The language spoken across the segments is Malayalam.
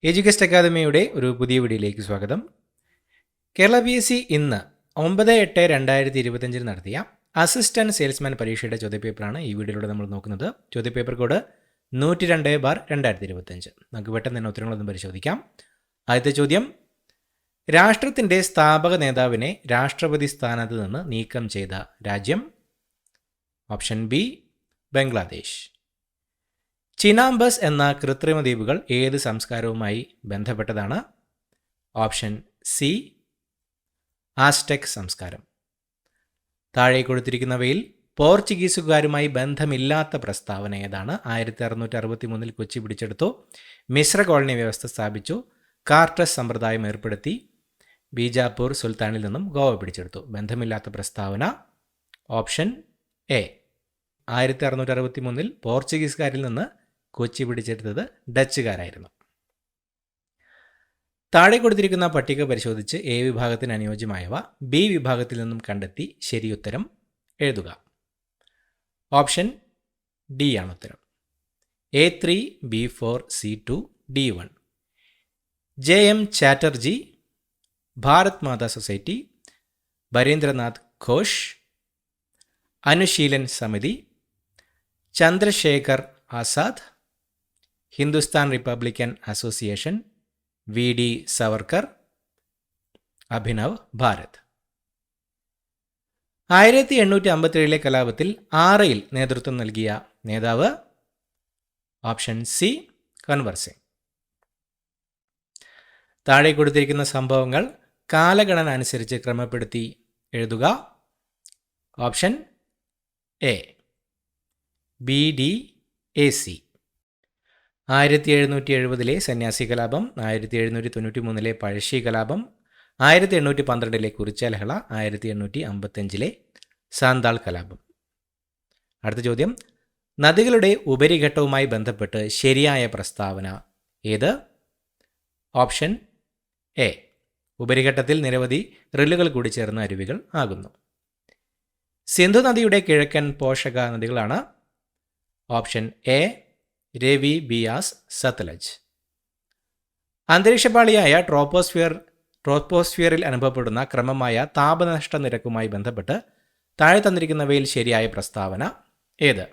എഡ്യൂക്കേസ്റ്റ് അക്കാദമിയുടെ ഒരു പുതിയ വീഡിയോയിലേക്ക് സ്വാഗതം. കേരള PSC ഇന്ന് 9/8/2025 നടത്തിയ അസിസ്റ്റന്റ് സെയിൽസ്മാൻ പരീക്ഷയുടെ ചോദ്യപേപ്പറാണ് ഈ വീഡിയോയിലൂടെ നമ്മൾ നോക്കുന്നത്. ചോദ്യപേപ്പർ കോഡ് 102/2025. നമുക്ക് പെട്ടെന്ന് തന്നെ ഉത്തരങ്ങളൊന്നും പരിശോധിക്കാം. ആദ്യത്തെ ചോദ്യം: രാഷ്ട്രത്തിൻ്റെ സ്ഥാപക നേതാവിനെ രാഷ്ട്രപതി സ്ഥാനത്ത് നിന്ന് നീക്കം ചെയ്ത രാജ്യം? Option B Bangladesh. ചിനാംബസ് എന്ന കൃത്രിമ ദ്വീപുകൾ ഏത് സംസ്കാരവുമായി ബന്ധപ്പെട്ടതാണ്? ഓപ്ഷൻ സി ആസ്ടെക് സംസ്കാരം. താഴെ കൊടുത്തിരിക്കുന്നവയിൽ പോർച്ചുഗീസുകാരുമായി ബന്ധമില്ലാത്ത പ്രസ്താവന ഏതാണ്? 1663 കൊച്ചി പിടിച്ചെടുത്തു, മിശ്ര കോളനി വ്യവസ്ഥ സ്ഥാപിച്ചു, കാർട്ടസ് സമ്പ്രദായം ഏർപ്പെടുത്തി, ബീജാപ്പൂർ സുൽത്താനിൽ നിന്നും ഗോവ പിടിച്ചെടുത്തു. ബന്ധമില്ലാത്ത പ്രസ്താവന ഓപ്ഷൻ എ. 1663 പോർച്ചുഗീസുകാരിൽ നിന്ന് കൊച്ചി പിടിച്ചെടുത്തത് ഡച്ചുകാരായിരുന്നു. താഴെ കൊടുത്തിരിക്കുന്ന പട്ടിക പരിശോധിച്ച് എ വിഭാഗത്തിന് അനുയോജ്യമായവ ബി വിഭാഗത്തിൽ നിന്നും കണ്ടെത്തി ശരിയുത്തരം എഴുതുക. ഓപ്ഷൻ ഡി ആണ് ഉത്തരം. A3, B4, C2, D1. JM Chatterjee, Bharat Mata society, Barindranath Ghosh, Anushilan Samiti, Chandrashekhar Azad, Hindustan republican association, VD Savarkar, Abhinav Bharat. 1857 കലാപത്തിൽ ആറയിൽ നേതൃത്വം നൽകിയ നേതാവ്? Option C Kunwar Singh. താഴെ കൊടുത്തിരിക്കുന്ന സംഭവങ്ങൾ കാലഗണന അനുസരിച്ച് ക്രമപ്പെടുത്തി എഴുതുക. Option A BDAC. 1770 സന്യാസി കലാപം, 1793 പഴശ്ശി കലാപം, 1812 കുറിച്യലഹള, 1855 സാന്താൾ കലാപം. അടുത്ത ചോദ്യം: നദികളുടെ ഉപരിഘട്ടവുമായി ബന്ധപ്പെട്ട് ശരിയായ പ്രസ്താവന ഏത്? Option A. ഉപരിഘട്ടത്തിൽ നിരവധി റില്ലുകൾ കൂടി ചേർന്ന അരുവികൾ ആകുന്നു. സിന്ധു നദിയുടെ കിഴക്കൻ പോഷക നദികളാണ്? Option A Ravi, Beas, Sutlej. അന്തരീക്ഷപാളിയായ ട്രോപ്പോസ്ഫിയറിൽ അനുഭവപ്പെടുന്ന ക്രമമായ താപനഷ്ട നിരക്കുമായി ബന്ധപ്പെട്ട് താഴെ തന്നിരിക്കുന്നവയിൽ ശരിയായ പ്രസ്താവന ഏത്?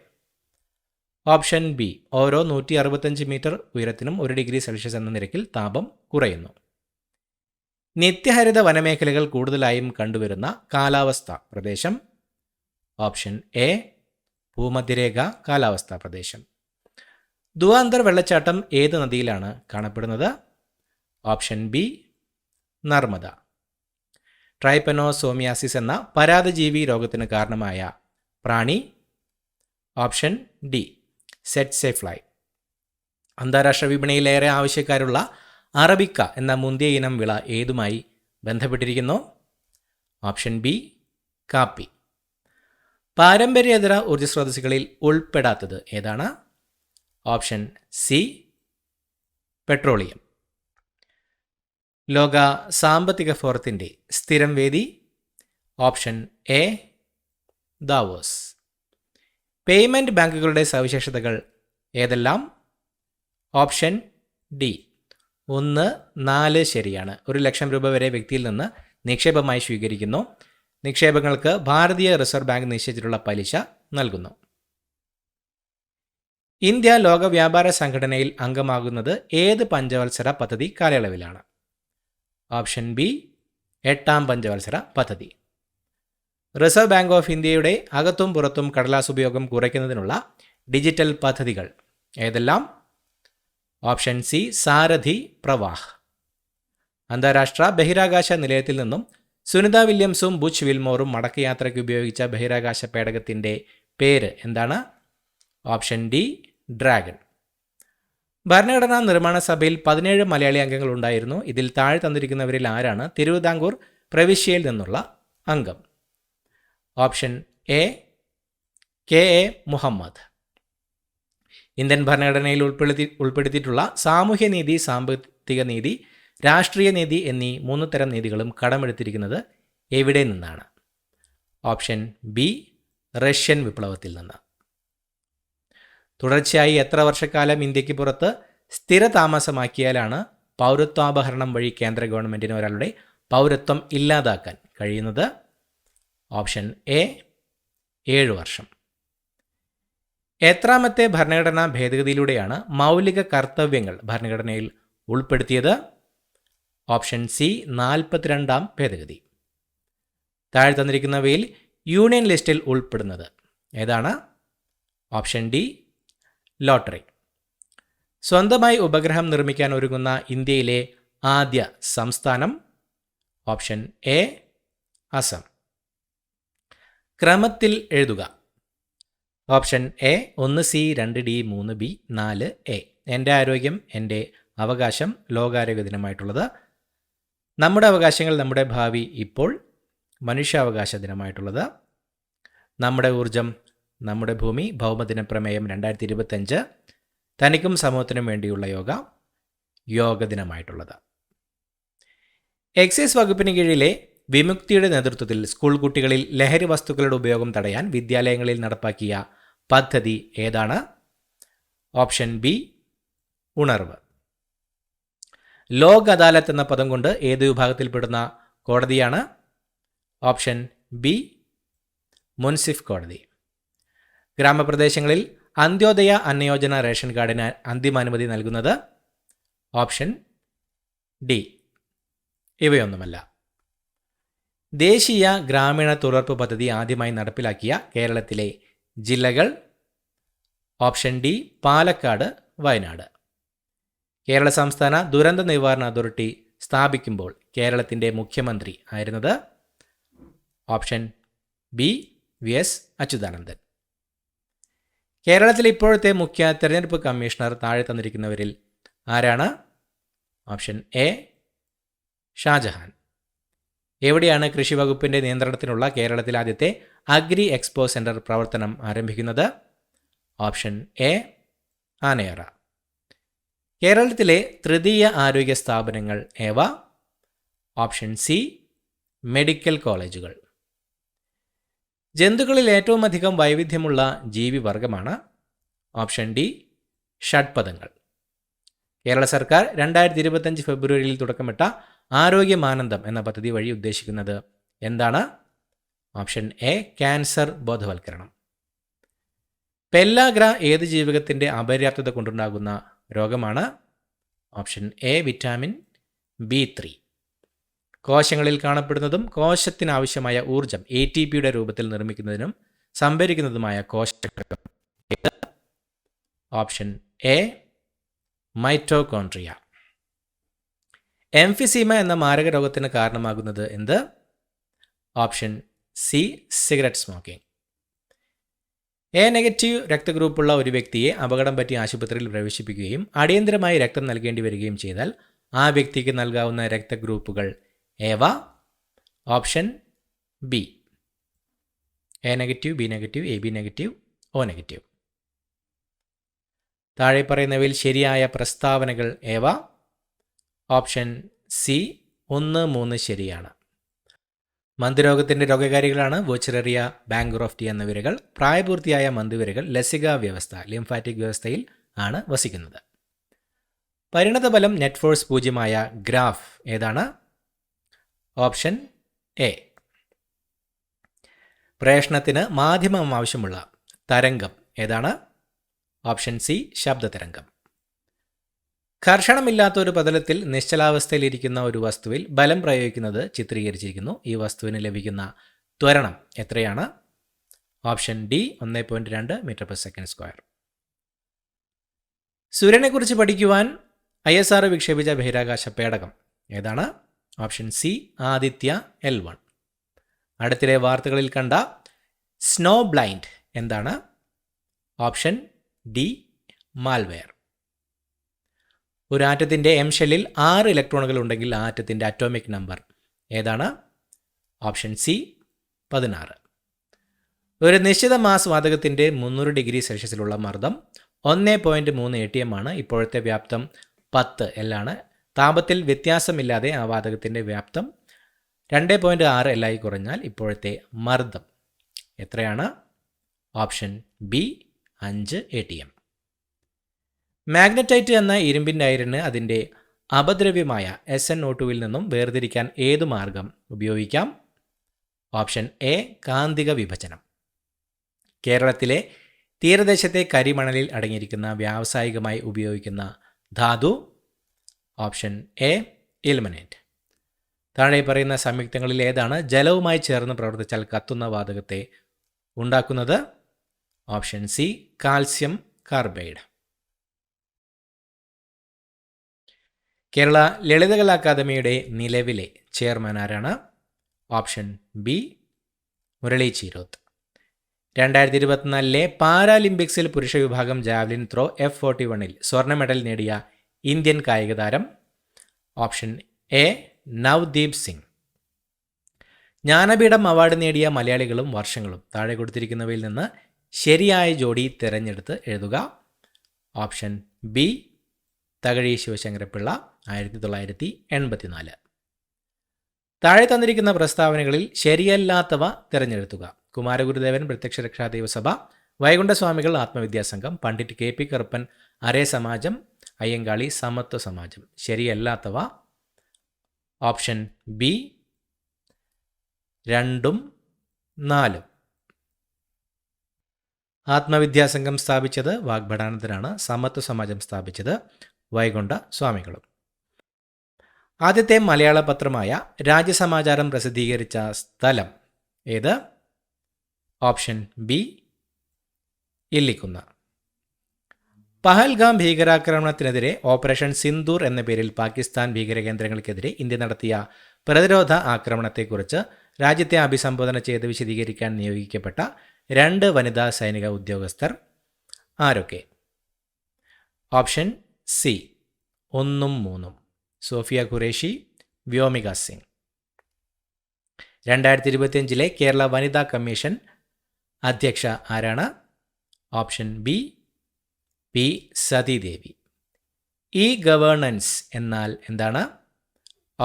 Option B. ഓരോ 165 മീറ്റർ ഉയരത്തിനും 1 ഡിഗ്രി സെൽഷ്യസ് എന്ന നിരക്കിൽ താപം കുറയുന്നു. നിത്യഹരിത വനമേഖലകൾ കൂടുതലായും കണ്ടുവരുന്ന കാലാവസ്ഥ പ്രദേശം? ഓപ്ഷൻ എ ഭൂമധ്യരേഖ കാലാവസ്ഥാ പ്രദേശം. ദുവാന്തർ വെള്ളച്ചാട്ടം ഏത് നദിയിലാണ് കാണപ്പെടുന്നത്? Option B Narmada. ട്രൈപ്പനോസോമിയാസിസ് എന്ന പരാദജീവി രോഗത്തിന് കാരണമായ പ്രാണി? Option D tsetse fly. അന്താരാഷ്ട്ര വിപണിയിൽ ഏറെ ആവശ്യക്കാരുള്ള അറബിക്ക എന്ന മുന്തിയ ഇനം വിള ഏതുമായി ബന്ധപ്പെട്ടിരിക്കുന്നു? ഓപ്ഷൻ ബി കാപ്പി. പാരമ്പര്യേതര ഊർജ്ജസ്രോതസ്സുകളിൽ ഉൾപ്പെടാത്തത് ഏതാണ്? Option C petroleum. ലോക സാമ്പത്തിക ഫോറത്തിൻ്റെ സ്ഥിരം വേദി? Option A Davos. പേയ്മെൻറ്റ് ബാങ്കുകളുടെ സവിശേഷതകൾ ഏതെല്ലാം? ഓപ്ഷൻ ഡി 1, 4 ശരിയാണ്. 1 ലക്ഷം രൂപ വരെ വ്യക്തിയിൽ നിന്ന് നിക്ഷേപമായി സ്വീകരിക്കുന്നു. നിക്ഷേപങ്ങൾക്ക് ഭാരതീയ റിസർവ് ബാങ്ക് നിശ്ചയിച്ചിട്ടുള്ള പലിശ നൽകുന്നു. ഇന്ത്യ ലോക വ്യാപാര സംഘടനയിൽ അംഗമാകുന്നത് ഏത് പഞ്ചവത്സര പദ്ധതി കാലയളവിലാണ്? ഓപ്ഷൻ ബി 8ാം പഞ്ചവത്സര പദ്ധതി. റിസർവ് ബാങ്ക് ഓഫ് ഇന്ത്യയുടെ അകത്തും പുറത്തും കടലാസ് ഉപയോഗം കുറയ്ക്കുന്നതിനുള്ള ഡിജിറ്റൽ പദ്ധതികൾ ഏതെല്ലാം? ഓപ്ഷൻ സി സാരഥി പ്രവാഹ്. അന്താരാഷ്ട്ര ബഹിരാകാശ നിലയത്തിൽ നിന്നും സുനിത വില്യംസും ബുച്ച് വിൽമോറും മടക്കയാത്രയ്ക്ക് ഉപയോഗിച്ച ബഹിരാകാശ പേടകത്തിൻ്റെ പേര് എന്താണ്? Option D dragon. ഭരണഘടനാ നിർമ്മാണ സഭയിൽ 17 മലയാളി അംഗങ്ങൾ ഉണ്ടായിരുന്നു. ഇതിൽ താഴെ തന്നിരിക്കുന്നവരിൽ ആരാണ് തിരുവിതാംകൂർ പ്രവിശ്യയിൽ നിന്നുള്ള അംഗം? Option A KA Muhammad. Indian ഭരണഘടനയിൽ ഉൾപ്പെടുത്തിയിട്ടുള്ള സാമൂഹ്യനീതി, സാമ്പത്തിക നീതി, രാഷ്ട്രീയ നീതി എന്നീ 3 തരം നീതികളും കടമെടുത്തിരിക്കുന്നത് എവിടെ നിന്നാണ്? ഓപ്ഷൻ ബി റഷ്യൻ വിപ്ലവത്തിൽ നിന്ന്. തുടർച്ചയായി എത്ര വർഷക്കാലം ഇന്ത്യക്ക് പുറത്ത് സ്ഥിര താമസമാക്കിയാലാണ് പൗരത്വാപഹരണം വഴി കേന്ദ്ര ഗവൺമെൻറ്റിന് ഒരാളുടെ പൗരത്വം ഇല്ലാതാക്കാൻ കഴിയുന്നത്? ഓപ്ഷൻ എ 7 വർഷം. എത്രാമത്തെ ഭരണഘടനാ ഭേദഗതിയിലൂടെയാണ് മൗലിക കർത്തവ്യങ്ങൾ ഭരണഘടനയിൽ ഉൾപ്പെടുത്തിയത്? ഓപ്ഷൻ സി 42ാം ഭേദഗതി. താഴെ തന്നിരിക്കുന്നവയിൽ യൂണിയൻ ലിസ്റ്റിൽ ഉൾപ്പെടുന്നത് ഏതാണ്? Option D lottery. സ്വന്തമായി ഉപഗ്രഹം നിർമ്മിക്കാൻ ഒരുങ്ങുന്ന ഇന്ത്യയിലെ ആദ്യ സംസ്ഥാനം? Option A Assam. ക്രമത്തിൽ എഴുതുക. Option A 1 C 2 D 3 B 4 A. എൻ്റെ ആരോഗ്യം എൻ്റെ അവകാശം ലോകാരോഗ്യ ദിനമായിട്ടുള്ളത്. നമ്മുടെ അവകാശങ്ങൾ നമ്മുടെ ഭാവി ഇപ്പോൾ മനുഷ്യാവകാശ ദിനമായിട്ടുള്ളത്. നമ്മുടെ ഊർജം നമ്മുടെ ഭൂമി ഭൗമദിന പ്രമേയം 2025. തനിക്കും സമൂഹത്തിനും വേണ്ടിയുള്ള യോഗ ദിനമായിട്ടുള്ളത്. എക്സൈസ് വകുപ്പിന് കീഴിലെ വിമുക്തിയുടെ നേതൃത്വത്തിൽ സ്കൂൾ കുട്ടികളിൽ ലഹരി വസ്തുക്കളുടെ ഉപയോഗം തടയാൻ വിദ്യാലയങ്ങളിൽ നടപ്പാക്കിയ പദ്ധതി ഏതാണ്? ഓപ്ഷൻ ബി ഉണർവ്. ലോക് അദാലത്ത് എന്ന പദം കൊണ്ട് ഏത് വിഭാഗത്തിൽപ്പെടുന്ന കോടതിയാണ്? ഓപ്ഷൻ ബി മുൻസിഫ് കോടതി. ഗ്രാമപ്രദേശങ്ങളിൽ അന്ത്യോദയ അന്നയോജന റേഷൻ കാർഡിന് അന്തിമാനുമതി നൽകുന്നത്? ഓപ്ഷൻ ഡി ഇവയൊന്നുമല്ല. ദേശീയ ഗ്രാമീണ തൊഴിലുറപ്പ് പദ്ധതി ആദ്യമായി നടപ്പിലാക്കിയ കേരളത്തിലെ ജില്ലകൾ? Option D Palakkad, Wayanad. കേരള സംസ്ഥാന ദുരന്ത നിവാരണ അതോറിറ്റി സ്ഥാപിക്കുമ്പോൾ കേരളത്തിൻ്റെ മുഖ്യമന്ത്രി ആയിരുന്നത്? Option B V S Achuthanandan. കേരളത്തിലെ ഇപ്പോഴത്തെ മുഖ്യ തെരഞ്ഞെടുപ്പ് കമ്മീഷണർ താഴെ തന്നിരിക്കുന്നവരിൽ ആരാണ്? Option A Shahjahan. എവിടെയാണ് കൃഷി വകുപ്പിൻ്റെ നിയന്ത്രണത്തിനുള്ള കേരളത്തിലെ ആദ്യത്തെ അഗ്രി എക്സ്പോ സെൻറ്റർ പ്രവർത്തനം ആരംഭിക്കുന്നത്? Option A Anayara. കേരളത്തിലെ തൃതീയ ആരോഗ്യ സ്ഥാപനങ്ങൾ ഏവ? ഓപ്ഷൻ സി മെഡിക്കൽ കോളേജുകൾ. ജന്തുക്കളിൽ ഏറ്റവും അധികം വൈവിധ്യമുള്ള ജീവിവർഗമാണ്? ഓപ്ഷൻ ഡി ഷഡ്പദങ്ങൾ. കേരള സർക്കാർ 2025 ഫെബ്രുവരിയിൽ തുടക്കമിട്ട ആരോഗ്യമാനന്ദം എന്ന പദ്ധതി വഴി ഉദ്ദേശിക്കുന്നത് എന്താണ്? ഓപ്ഷൻ എ ക്യാൻസർ ബോധവൽക്കരണം. പെല്ലാഗ്ര ഏത് ജീവകത്തിൻ്റെ അപര്യാപ്തത കൊണ്ടുണ്ടാകുന്ന രോഗമാണ്? Option A vitamin B3. കോശങ്ങളിൽ കാണപ്പെടുന്നതും കോശത്തിനാവശ്യമായ ഊർജം ATPയുടെ രൂപത്തിൽ നിർമ്മിക്കുന്നതിനും സംഭരിക്കുന്നതുമായ കോശഘടകം? Option A mitochondria. എംഫിസീമ എന്ന മാരക രോഗത്തിന് കാരണമാകുന്നത് എന്ത്? Option C cigarette smoking. A negative രക്തഗ്രൂപ്പുള്ള ഒരു വ്യക്തിയെ അപകടം പറ്റി ആശുപത്രിയിൽ പ്രവേശിപ്പിക്കുകയും അടിയന്തരമായി രക്തം നൽകേണ്ടി വരികയും ചെയ്താൽ ആ വ്യക്തിക്ക് നൽകാവുന്ന രക്തഗ്രൂപ്പുകൾ ഏവ? Option B A negative, B negative, AB negative, O negative. താഴെ പറയുന്നവയിൽ ശരിയായ പ്രസ്താവനകൾ ഏവ? ഓപ്ഷൻ സി 1, 3 ശരിയാണ്. മന്ദരോഗത്തിൻ്റെ രോഗകാരികളാണ് വോച്ചറേറിയ, ബാങ്ക്രോഫ്റ്റി എന്ന വിരകൾ. പ്രായപൂർത്തിയായ മന്ദവിരകൾ ലസിക വ്യവസ്ഥ ലിംഫാറ്റിക് വ്യവസ്ഥയിൽ ആണ് വസിക്കുന്നത്. പരിണതഫലം നെറ്റ് ഫോഴ്സ് 0 ഗ്രാഫ് ഏതാണ്? Option A. പ്രേഷണത്തിന് മാധ്യമം ആവശ്യമുള്ള തരംഗം ഏതാണ്? Option C ശബ്ദതരംഗം. ഘർഷണമില്ലാത്ത ഒരു പ്രതലത്തിൽ നിശ്ചലാവസ്ഥയിലിരിക്കുന്ന ഒരു വസ്തുവിൽ ബലം പ്രയോഗിക്കുന്നത് ചിത്രീകരിച്ചിരിക്കുന്നു. ഈ വസ്തുവിന് ലഭിക്കുന്ന ത്വരണം എത്രയാണ്? Option D 1.2 m/s². സൂര്യനെക്കുറിച്ച് പഠിക്കുവാൻ ISRO വിക്ഷേപിച്ച ബഹിരാകാശ പേടകം ഏതാണ്? Option C Aditya L1. അടുത്തിടെ വാർത്തകളിൽ കണ്ട സ്നോ ബ്ലൈൻഡ് എന്താണ്? Option D malware. ഒരു ആറ്റത്തിൻ്റെ M ഷെല്ലിൽ 6 ഇലക്ട്രോണുകൾ ഉണ്ടെങ്കിൽ ആ ആറ്റത്തിൻ്റെ അറ്റോമിക് നമ്പർ ഏതാണ്? Option C 16. ഒരു നിശ്ചിത മാസ് വാതകത്തിൻ്റെ 300 ഡിഗ്രി സെൽഷ്യസിലുള്ള മർദ്ദം 1.3 atm ആണ്. ഇപ്പോഴത്തെ വ്യാപ്തം 10 L ആണ്. താപത്തിൽ വ്യത്യാസമില്ലാതെ ആ വാതകത്തിൻ്റെ വ്യാപ്തം 2.6 L ആയി കുറഞ്ഞാൽ ഇപ്പോഴത്തെ മർദ്ദം എത്രയാണ്? Option B 5 atm. മാഗ്നറ്റൈറ്റ് എന്ന ഇരുമ്പിൻ്റെ അയിരിന് അതിൻ്റെ അപദ്രവ്യമായ SnO2 നിന്നും വേർതിരിക്കാൻ ഏതു മാർഗം ഉപയോഗിക്കാം? ഓപ്ഷൻ എ കാന്തിക വിഭജനം. കേരളത്തിലെ തീരദേശത്തെ കരിമണലിൽ അടങ്ങിയിരിക്കുന്ന വ്യാവസായികമായി ഉപയോഗിക്കുന്ന ധാതു? Option A ilmenite. താഴെ പറയുന്ന സംയുക്തങ്ങളിൽ ഏതാണ് ജലവുമായി ചേർന്ന് പ്രവർത്തിച്ചാൽ കത്തുന്ന വാതകത്തെ ഉണ്ടാക്കുന്നത്? Option C calcium carbide. Kerala Lalithakala അക്കാദമിയുടെ നിലവിലെ ചെയർമാൻ ആരാണ്? Option B Murali Cheeroth. 2024 പാരാലിമ്പിക്സിൽ പുരുഷ വിഭാഗം ജാവലിൻ ത്രോ F41 സ്വർണ്ണ മെഡൽ നേടിയ ഇന്ത്യൻ കായിക താരം? Option A Navdeep Singh. Jnanpith award നേടിയ മലയാളികളും വർഷങ്ങളും താഴെ കൊടുത്തിരിക്കുന്നവയിൽ നിന്ന് ശരിയായ ജോഡി തിരഞ്ഞെടുത്ത് എഴുതുക. Option B Thakazhi Sivasankara Pillai 1984. താഴെ തന്നിരിക്കുന്ന പ്രസ്താവനകളിൽ ശരിയല്ലാത്തവ തിരഞ്ഞെടുത്തുക. കുമാരഗുരുദേവൻ പ്രത്യക്ഷരക്ഷാ ദൈവസഭ, വൈകുണ്ഠസ്വാമികൾ ആത്മവിദ്യാസംഘം, പണ്ഡിറ്റ് KP കറുപ്പൻ അരേ സമാജം, അയ്യങ്കാളി സമത്വ സമാജം. ശരിയല്ലാത്തവ ഓപ്ഷൻ ബി 2ഉം 4ഉം. ആത്മവിദ്യാസംഘം സ്ഥാപിച്ചത് വാഗ്ഭടാനന്ദനാണ്. സമത്വ സമാജം സ്ഥാപിച്ചത് വൈകുണ്ഠ സ്വാമികളും. ആദ്യത്തെ മലയാള പത്രമായ രാജ്യസമാചാരം പ്രസിദ്ധീകരിച്ച സ്ഥലം ഏത്? Option B Illikkunnu. പഹൽഗാം ഭീകരാക്രമണത്തിനെതിരെ ഓപ്പറേഷൻ സിന്ദൂർ എന്ന പേരിൽ പാകിസ്ഥാൻ ഭീകരകേന്ദ്രങ്ങൾക്കെതിരെ ഇന്ത്യ നടത്തിയ പ്രതിരോധ ആക്രമണത്തെക്കുറിച്ച് രാജ്യത്തെ അഭിസംബോധന ചെയ്ത് വിശദീകരിക്കാൻ നിയോഗിക്കപ്പെട്ട 2 വനിതാ സൈനിക ഉദ്യോഗസ്ഥർ ആരൊക്കെ? ഓപ്ഷൻ സി 1ഉം 3ഉം. സോഫിയ ഖുറേഷി, വ്യോമിക സിംഗ്. 2025 കേരള വനിതാ കമ്മീഷൻ അധ്യക്ഷ ആരാണ്? Option B P Sathidevi. Governance എന്നാൽ എന്താണ്?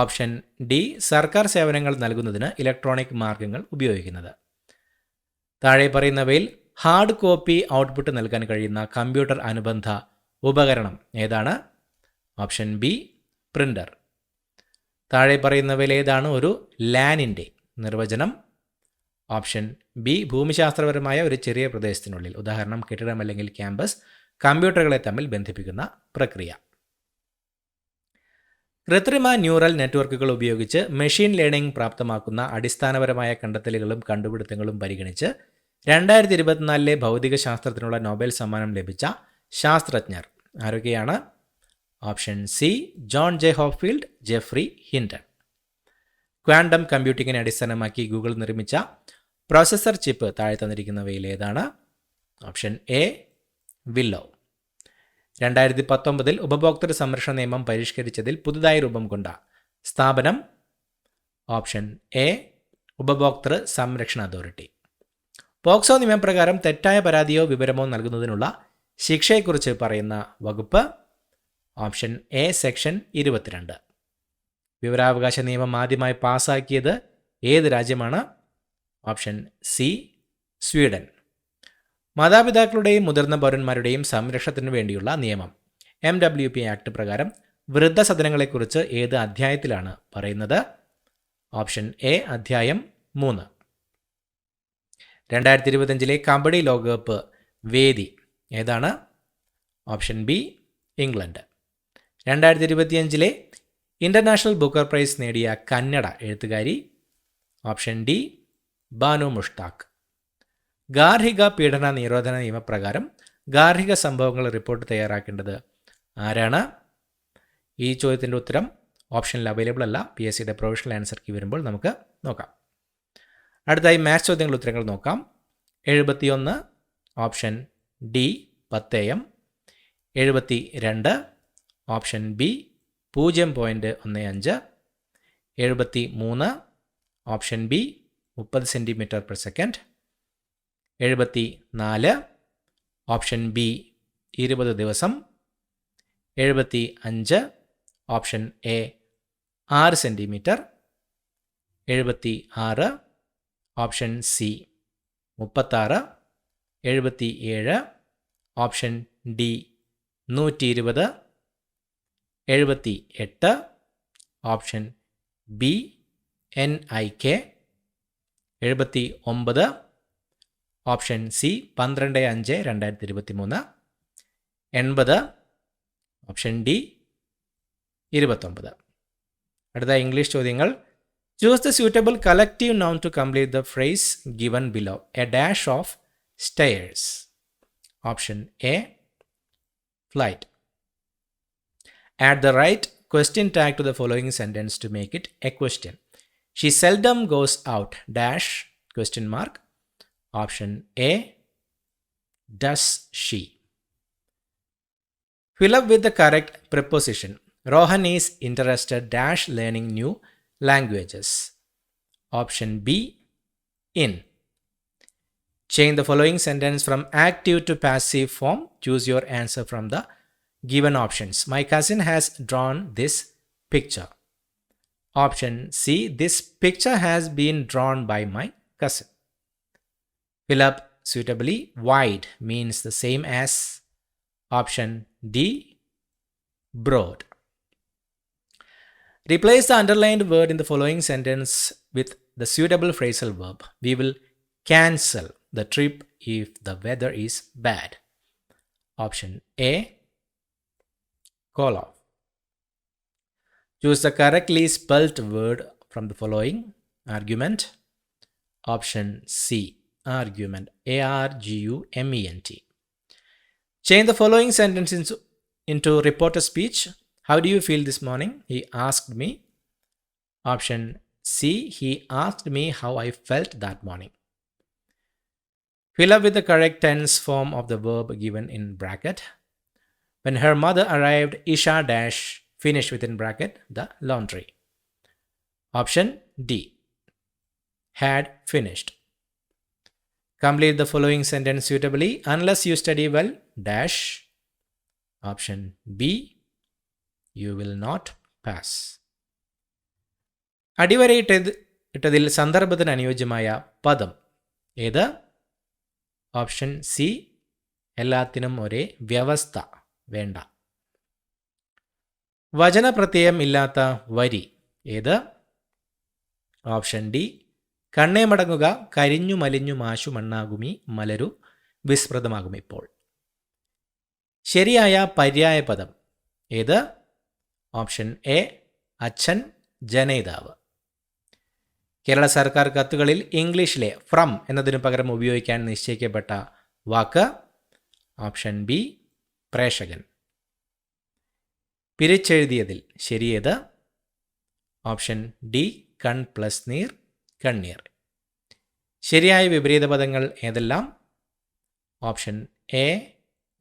ഓപ്ഷൻ ഡി സർക്കാർ സേവനങ്ങൾ നൽകുന്നതിന് ഇലക്ട്രോണിക് മാർഗങ്ങൾ ഉപയോഗിക്കുന്നത്. താഴെ പറയുന്നവയിൽ ഹാർഡ് കോപ്പി ഔട്ട്പുട്ട് നൽകാൻ കഴിയുന്ന കമ്പ്യൂട്ടർ അനുബന്ധ ഉപകരണം ഏതാണ്? Option B printer. താഴെ പറയുന്നവയിൽ ഏതാണ് ഒരു ലാനിൻ്റെ നിർവചനം? ഓപ്ഷൻ ബി ഭൂമിശാസ്ത്രപരമായ ഒരു ചെറിയ പ്രദേശത്തിനുള്ളിൽ, ഉദാഹരണം കെട്ടിടം അല്ലെങ്കിൽ ക്യാമ്പസ്, കമ്പ്യൂട്ടറുകളെ തമ്മിൽ ബന്ധിപ്പിക്കുന്ന പ്രക്രിയ. കൃത്രിമ ന്യൂറൽ നെറ്റ്വർക്കുകൾ ഉപയോഗിച്ച് മെഷീൻ ലേണിംഗ് പ്രാപ്തമാക്കുന്ന അടിസ്ഥാനപരമായ കണ്ടെത്തലുകളും കണ്ടുപിടുത്തങ്ങളും പരിഗണിച്ച് 2024 ഭൗതിക ശാസ്ത്രത്തിനുള്ള നൊബേൽ സമ്മാനം ലഭിച്ച ശാസ്ത്രജ്ഞർ ആരൊക്കെയാണ്? Option C John J Hopfield, Geoffrey Hinton. Quantum കമ്പ്യൂട്ടിങ്ങിനെ അടിസ്ഥാനമാക്കി ഗൂഗിൾ നിർമ്മിച്ച പ്രോസസ്സർ ചിപ്പ് താഴെ തന്നിരിക്കുന്നവയിൽ ഏതാണ്? Option A willow. 2019 ഉപഭോക്തൃ സംരക്ഷണ നിയമം പരിഷ്കരിച്ചതിൽ പുതുതായി രൂപം കൊണ്ട സ്ഥാപനം? ഓപ്ഷൻ എ ഉപഭോക്തൃ സംരക്ഷണ അതോറിറ്റി. പോക്സോ നിയമപ്രകാരം തെറ്റായ പരാതിയോ വിവരമോ നൽകുന്നതിനുള്ള ശിക്ഷയെക്കുറിച്ച് പറയുന്ന വകുപ്പ്? Option A section 22. വിവരാവകാശ നിയമം ആദ്യമായി പാസാക്കിയത് ഏത് രാജ്യമാണ്? Option C Sweden. മാതാപിതാക്കളുടെയും മുതിർന്ന പൗരന്മാരുടെയും സംരക്ഷണത്തിനു വേണ്ടിയുള്ള നിയമം MWP ആക്ട് പ്രകാരം വൃദ്ധസദനങ്ങളെക്കുറിച്ച് ഏത് അധ്യായത്തിലാണ് പറയുന്നത്? ഓപ്ഷൻ എ അധ്യായം 3. 2025 കബഡി ലോകകപ്പ് വേദി ഏതാണ്? Option B England. 2025 international Booker prize നേടിയ കന്നഡ എഴുത്തുകാരി? Option D Banu Mushtaq. ഗാർഹിക പീഡന നിരോധന നിയമപ്രകാരം ഗാർഹിക സംഭവങ്ങൾ റിപ്പോർട്ട് തയ്യാറാക്കേണ്ടത് ആരാണ്? ഈ ചോദ്യത്തിൻ്റെ ഉത്തരം ഓപ്ഷനിൽ അവൈലബിൾ അല്ല. PSCയുടെ പ്രൊഫഷണൽ ആൻസർ കീ വരുമ്പോൾ നമുക്ക് നോക്കാം. അടുത്തായി മാത്സ് ചോദ്യങ്ങളുടെ ഉത്തരങ്ങൾ നോക്കാം. 71 option D 10 AM. 72 option B 0.15. 73 option B 30 cm/s. 74 option B 20 ദിവസം. 75 option A 6 cm. 76 option C 36. 77 option D 120. 78. Option B NIK 79. Option C 12/5/2023. 80. Option D 29. അടുത്ത ഇംഗ്ലീഷ് ചോദ്യങ്ങൾ. Choose the suitable collective noun to complete the phrase given below. A dash of stairs. Option A flight. Add the right question tag to the following sentence to make it a question. She seldom goes out dash question mark. Option A. Does she? Fill up with the correct preposition. Rohan is interested dash learning new languages. Option B. In. Change the following sentence from active to passive form. Choose your answer from the given options. My cousin has drawn this picture. Option C. This picture has been drawn by my cousin. Fill up suitably. Wide means the same as option D. Broad. Replace the underlined word in the following sentence with the suitable phrasal verb. We will cancel the trip if the weather is bad. Option A. Call off. Choose the correctly spelt word from the following argument. Option C. Argument. ARGUMENT. Change the following sentence into reporter speech. How do you feel this morning? He asked me. Option C. He asked me how I felt that morning. Fill up with the correct tense form of the verb given in bracket. When her mother arrived, Isha dash finished within bracket the laundry. Option D. Had finished. Complete the following sentence suitably. Unless you study well dash. Option B. You will not pass. അടിവരയിട്ടതിൽ സന്ദർഭത്തിന് അനുയോജ്യമായ പദം ഏത്? Option C. എല്ലാത്തിനും ഒരേ വ്യവസ്ഥ വേണ്ട. വചനപ്രത്യയം ഇല്ലാത്ത വരി ഏത്? Option D. കണ്ണേ മടങ്ങുക, കരിഞ്ഞു മലിഞ്ഞു മാശു മണ്ണാകുമി മലരു വിസ്മൃതമാകുമിപ്പോൾ. ശരിയായ പര്യായ പദം ഏത്? Option A. അച്ഛൻ ജനേതാവ്. കേരള സർക്കാർ കത്തുകളിൽ ഇംഗ്ലീഷിലെ ഫ്രം എന്നതിനു പകരം ഉപയോഗിക്കാൻ നിശ്ചയിക്കപ്പെട്ട വാക്ക്? Option B. പ്രേക്ഷകൻ. പിരിച്ചെഴുതിയതിൽ ശരിയേത്? Option D. കൺ പ്ലസ് നീർ കണ്ണീർ. ശരിയായ വിപരീത പദങ്ങൾ ഏതെല്ലാം? ഓപ്ഷൻ എ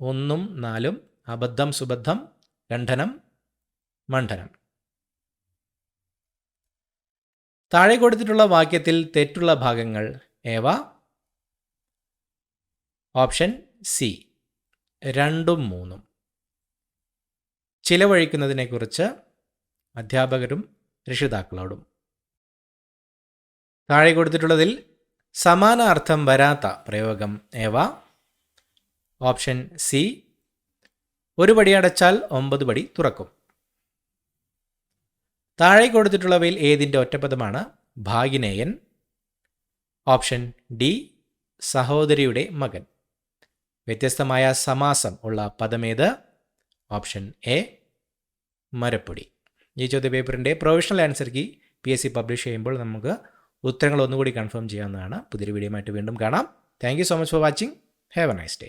1 4, അബദ്ധം സുബദ്ധം, ഖണ്ഡനം മണ്ഡനം. താഴെ കൊടുത്തിട്ടുള്ള വാക്യത്തിൽ തെറ്റുള്ള ഭാഗങ്ങൾ ഏവ? Option C. 2ഉം 3ഉം. ചിലവഴിക്കുന്നതിനെക്കുറിച്ച് അധ്യാപകരും രക്ഷിതാക്കളോടും. താഴെ കൊടുത്തിട്ടുള്ളതിൽ സമാന അർത്ഥം വരാത്ത പ്രയോഗം ഏവ? Option C. 1 പടി അടച്ചാൽ 9 പടി തുറക്കും. താഴെ കൊടുത്തിട്ടുള്ളവയിൽ ഏതിൻ്റെ ഒറ്റപ്പദമാണ് ഭാഗിനേയൻ? Option D. സഹോദരിയുടെ മകൻ. വ്യത്യസ്തമായ സമാസം ഉള്ള പദമേത്? Option A. മരപ്പൊടി. ഈ ചോദ്യപേപ്പറിൻ്റെ provisional answer key PSC publish ചെയ്യുമ്പോൾ നമുക്ക് ഉത്തരങ്ങൾ ഒന്നുകൂടി കൺഫേം ചെയ്യാവുന്നതാണ്. പുതിയൊരു വീഡിയോ ആയിട്ട് വീണ്ടും കാണാം. Thank you so much for watching. Have A nice day.